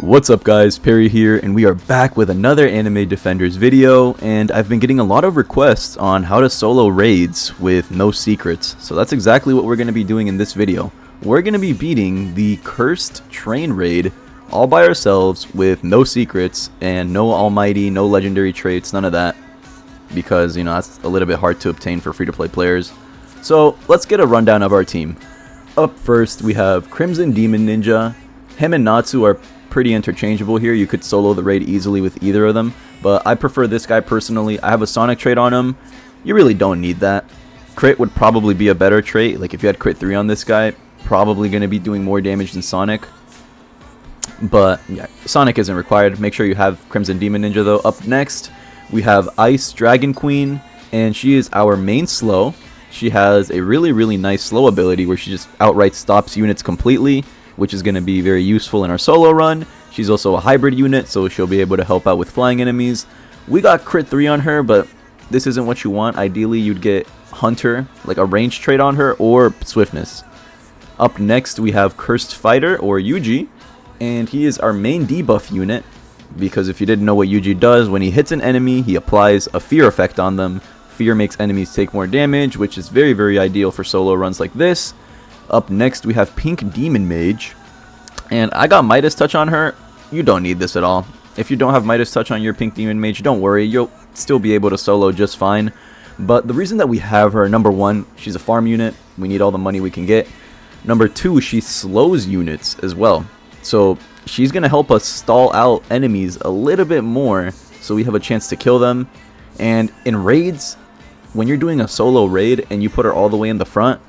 What's up guys, Perry here, and we are back with another Anime Defenders video, and I've been getting a lot of requests on how to solo raids with no secrets, so that's exactly what we're going to be doing in this video. We're going to be beating the Cursed Train raid all by ourselves with no secrets and no almighty, no legendary traits, none of that, because, you know, that's a little bit hard to obtain for free-to-play players. So let's get a rundown of our team. Up first, we have Crimson Demon Ninja. Him and Natsu are pretty interchangeable here. You could solo the raid easily with either of them, but I prefer this guy personally. I have a Sonic trait on him. You really don't need that. Crit would probably be a better trait. Like if you had crit 3 on this guy, probably going to be doing more damage than Sonic. But yeah, Sonic isn't required. Make sure you have Crimson Demon Ninja though. Up next, we have Ice Dragon Queen, and she is our main slow. She has a really nice slow ability where she just outright stops units completely, which is going to be very useful in our solo run. She's also a hybrid unit, so she'll be able to help out with flying enemies. We got crit 3 on her, but this isn't what you want. Ideally, you'd get Hunter, like a range trait on her, or Swiftness. Up next, we have Cursed Fighter, or Yuji, and he is our main debuff unit, because if you didn't know what Yuji does, when he hits an enemy, he applies a fear effect on them. Fear makes enemies take more damage, which is very ideal for solo runs like this. Up next, we have Pink Demon Mage, and I got Midas Touch on her. You don't need this at all. If you don't have Midas Touch on your Pink Demon Mage, don't worry, you'll still be able to solo just fine. But the reason that we have her, number 1, she's a farm unit. We need all the money we can get. Number 2, she slows units as well. So she's going to help us stall out enemies a little bit more so we have a chance to kill them. And in raids, when you're doing a solo raid and you put her all the way in the front,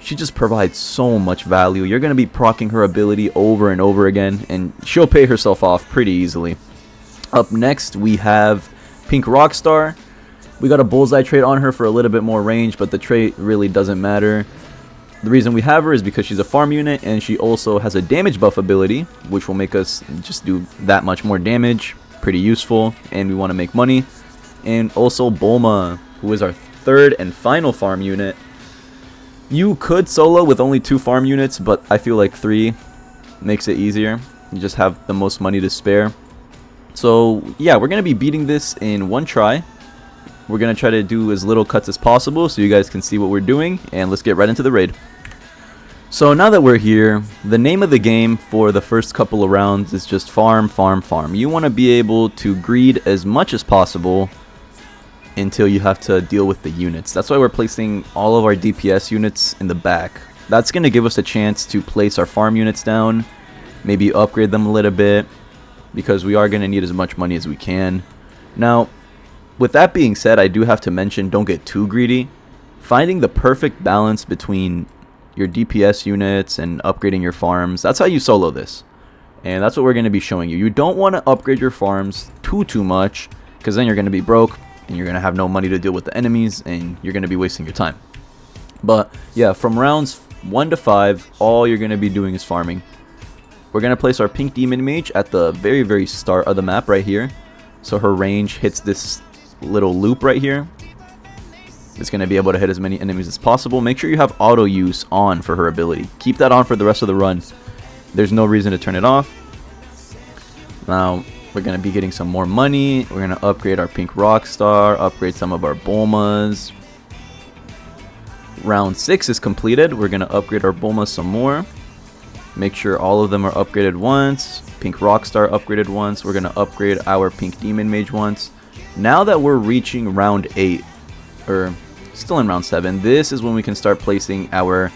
she just provides so much value. You're going to be proccing her ability over and over again, and she'll pay herself off pretty easily. Up next, we have Pink Rockstar. We got a Bullseye trait on her for a little bit more range, but the trait really doesn't matter. The reason we have her is because she's a farm unit, and she also has a damage buff ability, which will make us just do that much more damage. Pretty useful, and we want to make money. And also Bulma, who is our third and final farm unit. You could solo with only 2 farm units, but I feel like 3 makes it easier. You just have the most money to spare. So yeah, we're going to be beating this in one try. We're going to try to do as little cuts as possible so you guys can see what we're doing, and let's get right into the raid. So now that we're here, the name of the game for the first couple of rounds is just farm. You want to be able to greed as much as possible until you have to deal with the units. That's why we're placing all of our DPS units in the back. That's going to give us a chance to place our farm units down, maybe upgrade them a little bit, because we are going to need as much money as we can. Now, with that being said, I do have to mention, don't get too greedy. Finding the perfect balance between your DPS units and upgrading your farms, that's how you solo this. And that's what we're going to be showing you. You don't want to upgrade your farms too much, because then you're going to be broke, and you're going to have no money to deal with the enemies, and you're going to be wasting your time. But yeah, from rounds 1 to 5, all you're going to be doing is farming. We're going to place our Pink Demon Mage at the very start of the map right here. So her range hits this little loop right here. It's going to be able to hit as many enemies as possible. Make sure you have auto use on for her ability. Keep that on for the rest of the run. There's no reason to turn it off. Now, we're going to be getting some more money. We're going to upgrade our Pink Rockstar, upgrade some of our Bulmas. Round 6 is completed. We're going to upgrade our Bulma some more. Make sure all of them are upgraded once. Pink Rockstar upgraded once. We're going to upgrade our Pink Demon Mage once. Now that we're reaching round 8, or still in round 7, this is when we can start placing our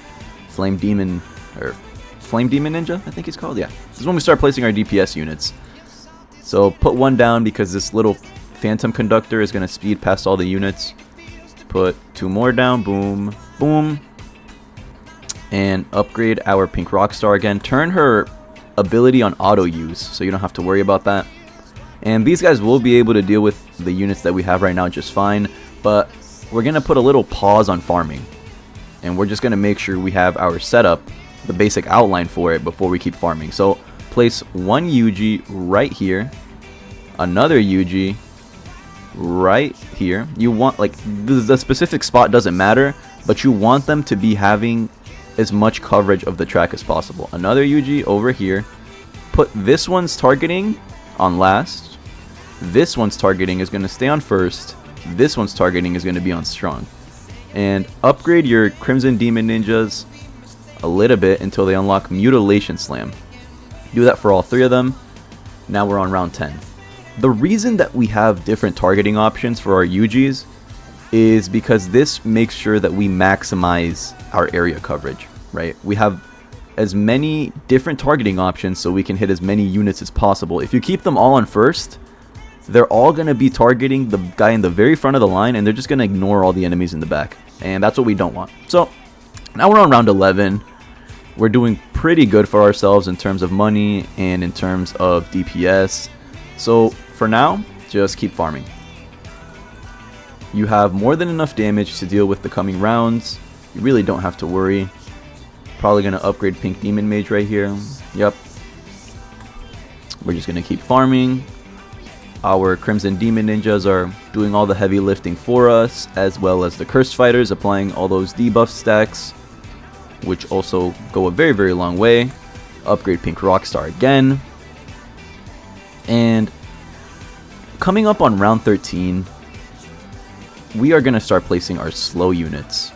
Flame Demon Ninja, I think he's called. Yeah, this is when we start placing our DPS units. So put 1 down because this little Phantom Conductor is going to speed past all the units. Put 2 more down. Boom. Boom. And upgrade our Pink Rockstar again. Turn her ability on auto use so you don't have to worry about that. And these guys will be able to deal with the units that we have right now just fine. But we're going to put a little pause on farming. And we're just going to make sure we have our setup, the basic outline for it, before we keep farming. So place 1 Yuji right here, another Yuji right here. You want, like, the specific spot doesn't matter, but you want them to be having as much coverage of the track as possible. Another Yuji over here, put this one's targeting on last. This one's targeting is going to stay on first. This one's targeting is going to be on strong. And upgrade your Crimson Demon Ninjas a little bit until they unlock Mutilation Slam. Do that for all 3 of them. Now we're on round 10. The reason that we have different targeting options for our Yugis is because this makes sure that we maximize our area coverage, right? We have as many different targeting options so we can hit as many units as possible. If you keep them all on first, they're all going to be targeting the guy in the very front of the line, and they're just going to ignore all the enemies in the back. And that's what we don't want. So now we're on round 11. We're doing pretty good for ourselves in terms of money and in terms of DPS. So for now, just keep farming. You have more than enough damage to deal with the coming rounds. You really don't have to worry. Probably going to upgrade Pink Demon Mage right here. Yep. We're just going to keep farming. Our Crimson Demon Ninjas are doing all the heavy lifting for us, as well as the Cursed Fighters applying all those debuff stacks, which also go a very, very long way. Upgrade Pink Rockstar again. And coming up on round 13, we are going to start placing our slow units.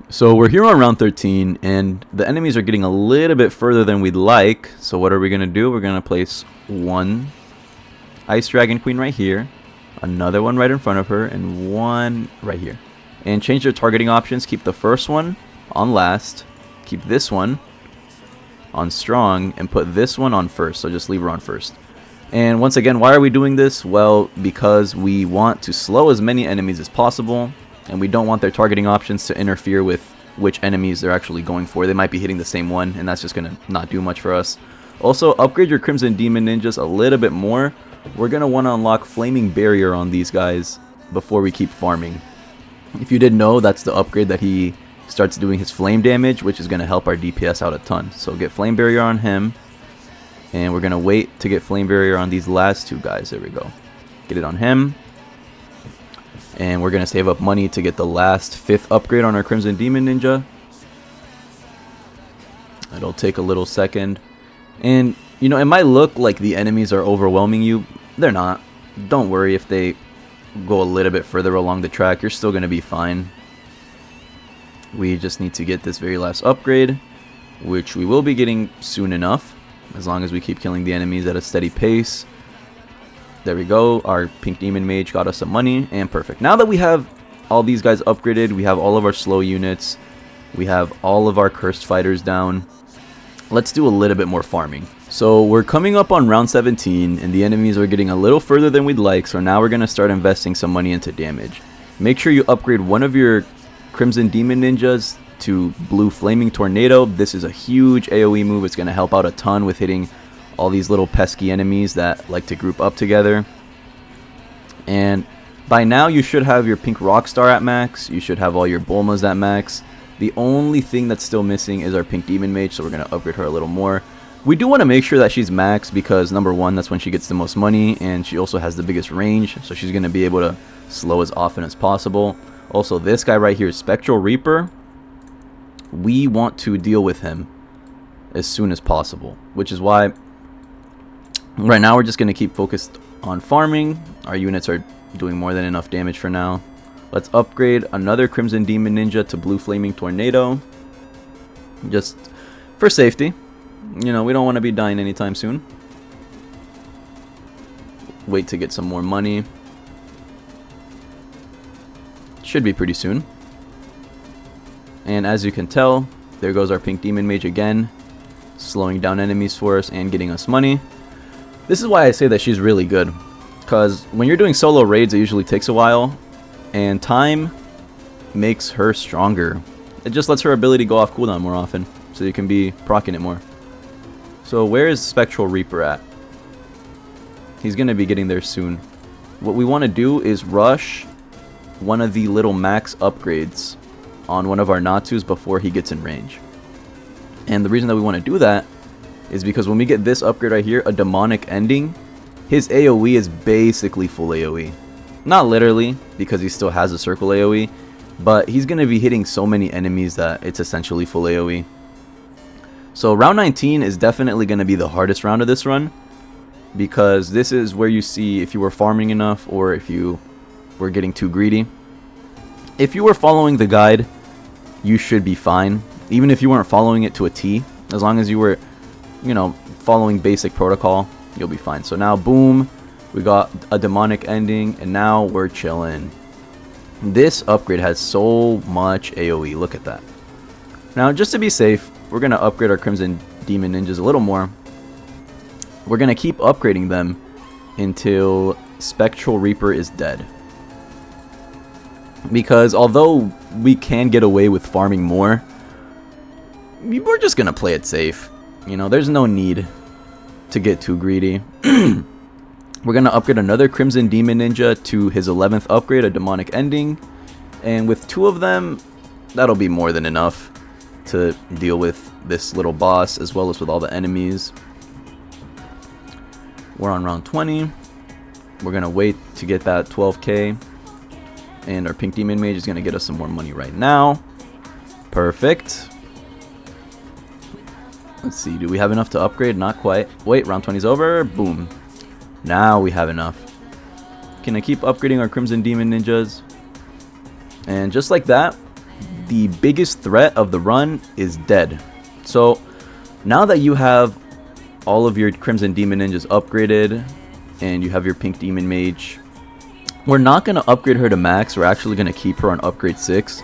So we're here on round 13, and the enemies are getting a little bit further than we'd like. So what are we going to do? We're going to place one Ice Dragon Queen right here, another one right in front of her, and one right here. And change their targeting options. Keep the first one on last, keep this one on strong, and put this one on first. So just leave her on first. And once again, why are we doing this? Well, because we want to slow as many enemies as possible, and we don't want their targeting options to interfere with which enemies they're actually going for. They might be hitting the same one, and that's just going to not do much for us. Also, upgrade your Crimson Demon Ninjas a little bit more. We're going to want to unlock Flaming Barrier on these guys before we keep farming. If you didn't know, that's the upgrade that he starts doing his flame damage, which is going to help our DPS out a ton. So get Flame Barrier on him, and we're going to wait to get Flame Barrier on these last 2 guys. There we go. Get it on him. And we're going to save up money to get the last 5th upgrade on our Crimson Demon Ninja. It'll take a little second. And, you know, it might look like the enemies are overwhelming you. They're not. Don't worry if they go a little bit further along the track. You're still going to be fine. We just need to get this very last upgrade, which we will be getting soon enough, as long as we keep killing the enemies at a steady pace. There we go. Our Pink Demon Mage got us some money, and perfect. Now that we have all these guys upgraded, we have all of our slow units, we have all of our Cursed Fighters down. Let's do a little bit more farming. So we're coming up on round 17, and the enemies are getting a little further than we'd like, so now we're going to start investing some money into damage. Make sure you upgrade one of your Crimson Demon Ninjas to Blue Flaming Tornado. This is a huge AoE move. It's going to help out a ton with hitting all these little pesky enemies that like to group up together. And by now you should have your Pink Rockstar at max. You should have all your Bulmas at max. The only thing that's still missing is our Pink Demon Mage, so we're going to upgrade her a little more. We do want to make sure that she's max because, number one, that's when she gets the most money, and she also has the biggest range, so she's going to be able to slow as often as possible. Also, this guy right here, Spectral Reaper, we want to deal with him as soon as possible, which is why right now we're just going to keep focused on farming. Our units are doing more than enough damage for now. Let's upgrade another Crimson Demon Ninja to Blue Flaming Tornado, just for safety. You know, we don't want to be dying anytime soon. Wait to get some more money. Should be pretty soon. And as you can tell, there goes our Pink Demon Mage again, slowing down enemies for us and getting us money. This is why I say that she's really good, because when you're doing solo raids, it usually takes a while, and time makes her stronger. It just lets her ability go off cooldown more often, so you can be proccing it more. So where is Spectral Reaper at? He's going to be getting there soon. What we want to do is rush one of the little max upgrades on one of our Natsus before he gets in range. And the reason that we want to do that is because when we get this upgrade right here, a demonic ending, his AoE is basically full AoE. Not literally, because he still has a circle AoE, but he's going to be hitting so many enemies that it's essentially full AoE. So round 19 is definitely going to be the hardest round of this run, because this is where you see if you were farming enough or if you were getting too greedy. If you were following the guide, you should be fine. Even if you weren't following it to a T, as long as you were, you know, following basic protocol, you'll be fine. So now, boom, we got a demonic ending, and now we're chilling. This upgrade has so much AoE. Look at that. Now, just to be safe, we're going to upgrade our Crimson Demon Ninjas a little more. We're going to keep upgrading them until Spectral Reaper is dead. Because although we can get away with farming more, we're just going to play it safe. You know, there's no need to get too greedy. We're going to upgrade another Crimson Demon Ninja to his 11th upgrade, a Demonic Ending. And with 2 of them, that'll be more than enough to deal with this little boss, as well as with all the enemies. We're on round 20. We're going to wait to get that 12k. And our Pink Demon Mage is going to get us some more money right now. Perfect. Let's see, do we have enough to upgrade? Not quite. Wait, round 20 is over. Boom. Now we have enough. Can I keep upgrading our Crimson Demon Ninjas? And just like that, the biggest threat of the run is dead. So now that you have all of your Crimson Demon Ninjas upgraded and you have your Pink Demon Mage, we're not going to upgrade her to max. We're actually going to keep her on upgrade 6.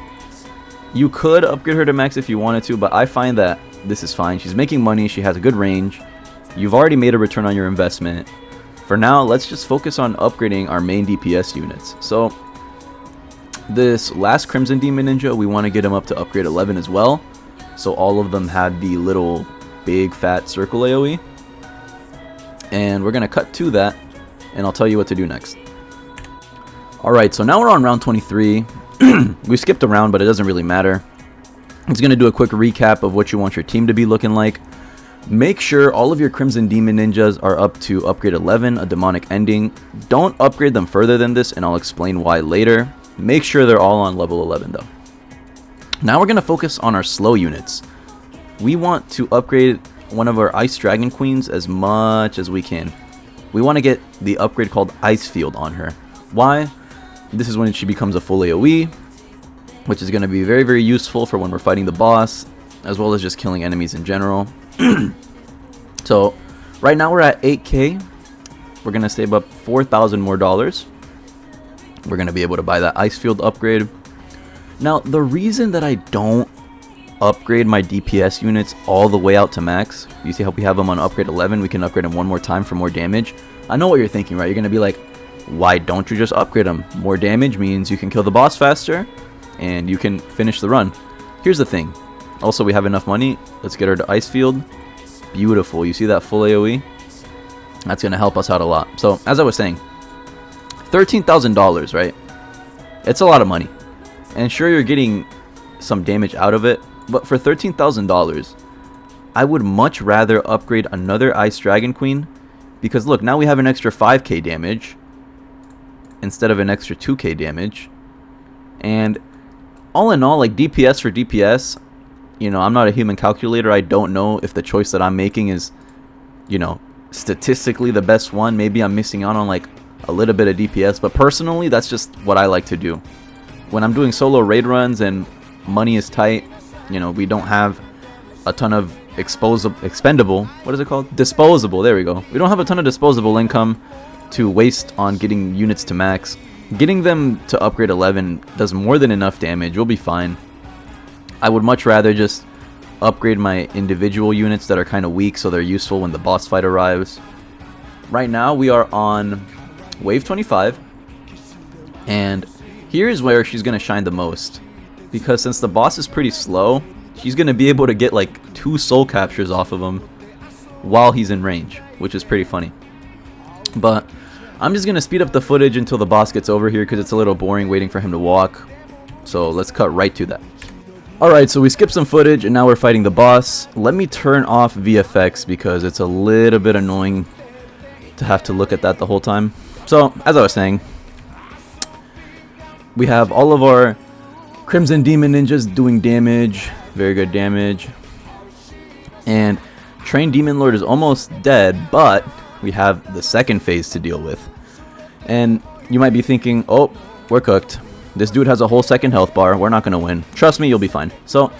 You could upgrade her to max if you wanted to, but I find that this is fine. She's making money. She has a good range. You've already made a return on your investment. For now, let's just focus on upgrading our main DPS units. So this last Crimson Demon Ninja, we want to get him up to upgrade 11 as well. So all of them have the little big fat circle AoE. And we're going to cut to that, and I'll tell you what to do next. Alright, so now we're on round 23. We skipped a round, but it doesn't really matter. I'm just going to do a quick recap of what you want your team to be looking like. Make sure all of your Crimson Demon Ninjas are up to upgrade 11, a Demonic Ending. Don't upgrade them further than this, and I'll explain why later. Make sure they're all on level 11 though. Now we're going to focus on our slow units. We want to upgrade one of our Ice Dragon Queens as much as we can. We want to get the upgrade called Ice Field on her. Why? This is when she becomes a full AoE, which is going to be very, very useful for when we're fighting the boss, as well as just killing enemies in general. So right now we're at 8k. We're going to save up 4,000 more dollars. We're going to be able to buy that Ice Field upgrade. Now, the reason that I don't upgrade my DPS units all the way out to max, you see how we have them on upgrade 11, we can upgrade them one more time for more damage. I know what you're thinking, right? You're going to be like, why don't you just upgrade them? More damage means you can kill the boss faster and you can finish the run. Here's the thing. Also, we have enough money. Let's get her to Ice Field. Beautiful. You see that full AoE? That's going to help us out a lot. So, as I was saying, $13,000, right? It's a lot of money. And sure, you're getting some damage out of it, but for $13,000, I would much rather upgrade another Ice Dragon Queen, because look, now we have an extra 5k damage instead of an extra 2k damage. And all in all, like DPS for DPS, you know, I'm not a human calculator. I don't know if the choice that I'm making is, you know, statistically the best one. Maybe I'm missing out on like a little bit of DPS, but personally, that's just what I like to do. When I'm doing solo raid runs and money is tight, you know, we don't have a ton of expendable, what is it called? Disposable, there we go. We don't have a ton of disposable income to waste on getting units to max. Getting them to upgrade 11 does more than enough damage. We'll be fine. I would much rather just upgrade my individual units that are kind of weak so they're useful when the boss fight arrives. Right now we are on wave 25, and here is where she's going to shine the most, because since the boss is pretty slow, she's going to be able to get like 2 soul captures off of him while he's in range, which is pretty funny. But I'm just going to speed up the footage until the boss gets over here because it's a little boring waiting for him to walk. So let's cut right to that. Alright, so we skipped some footage and now we're fighting the boss. Let me turn off VFX because it's a little bit annoying to have to look at that the whole time. So, as I was saying, we have all of our Crimson Demon Ninjas doing damage, very good damage. And Trained Demon Lord is almost dead, but we have the second phase to deal with. And you might be thinking, oh, we're cooked. This dude has a whole second health bar. We're not going to win. Trust me, you'll be fine. So,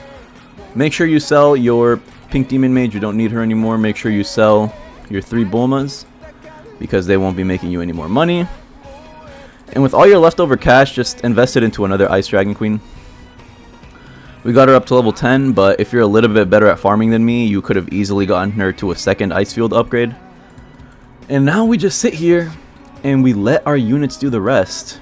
make sure you sell your Pink Demon Mage. You don't need her anymore. Make sure you sell your 3 Bulmas, because they won't be making you any more money. And with all your leftover cash, just invest it into another Ice Dragon Queen. We got her up to level 10, but if you're a little bit better at farming than me, you could have easily gotten her to a second Ice Field upgrade. And now we just sit here and we let our units do the rest.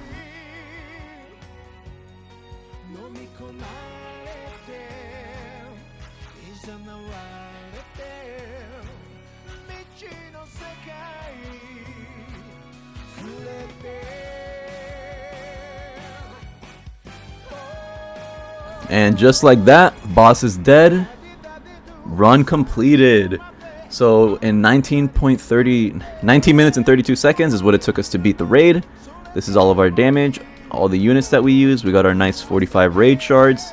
And just like that, boss is dead. Run completed. So in 19 minutes and 32 seconds is what it took us to beat the raid. This is all of our damage, all the units that we use. We got our nice 45 raid shards.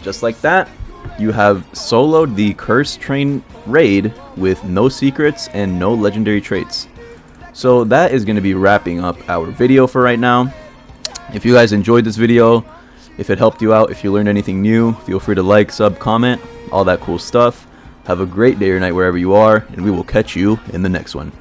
Just like that, you have soloed the Curse Train raid with no secrets and no legendary traits. So that is going to be wrapping up our video for right now. If you guys enjoyed this video, if it helped you out, if you learned anything new, feel free to like, sub, comment, all that cool stuff. Have a great day or night wherever you are, and we will catch you in the next one.